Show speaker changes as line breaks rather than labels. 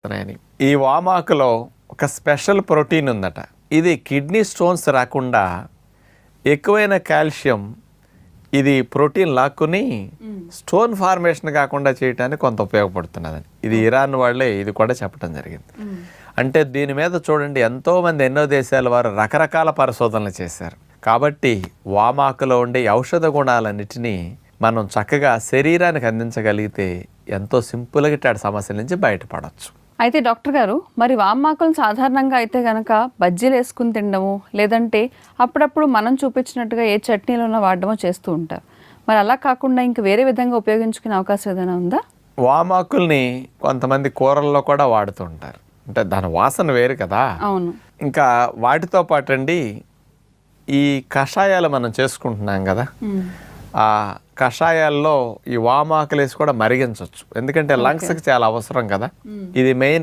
అని. ఈ వామాకులో ఒక స్పెషల్ ప్రోటీన్ ఉందట. ఇది కిడ్నీ స్టోన్స్ రాకుండా ఎక్కువైన కాల్షియం ఇది ప్రోటీన్ లాక్కుని స్టోన్ ఫార్మేషన్ కాకుండా చేయడానికి కొంత ఉపయోగపడుతున్నదని. ఇది ఇరాన్ వాళ్ళే ఇది కూడా చెప్పడం జరిగింది. అంటే దీని మీద చూడండి, ఎంతోమంది ఎన్నో దేశాల వారు రకరకాల పరిశోధనలు చేశారు. కాబట్టి వామాకులో ఉండే ఔషధ గుణాలన్నిటినీ మనం చక్కగా శరీరానికి అందించగలిగితే ఎంతో సింపుల్గా ఇట్లాంటి సమస్యల నుంచి బయటపడవచ్చు.
అయితే డాక్టర్ గారు, మరి వామాకులను సాధారణంగా అయితే కనుక బజ్జీలు వేసుకుని తినడము, లేదంటే అప్పుడప్పుడు మనం చూపించినట్టుగా ఏ చట్నీలోనో వాడడమో చేస్తూ ఉంటారు. మరి అలా కాకుండా ఇంక వేరే విధంగా ఉపయోగించుకునే అవకాశం ఏదైనా ఉందా?
వామాకుల్ని కొంతమంది కూరల్లో కూడా వాడుతూ ఉంటారు. అంటే దాని వాసన వేరు కదా.
అవును.
ఇంకా వాటితో పాటు అండి, ఈ కషాయాలు మనం చేసుకుంటున్నాం కదా, ఆ కషాయాల్లో ఈ వామాకులు వేసి కూడా మరిగించవచ్చు. ఎందుకంటే లంగ్స్కి చాలా అవసరం కదా. ఇది మెయిన్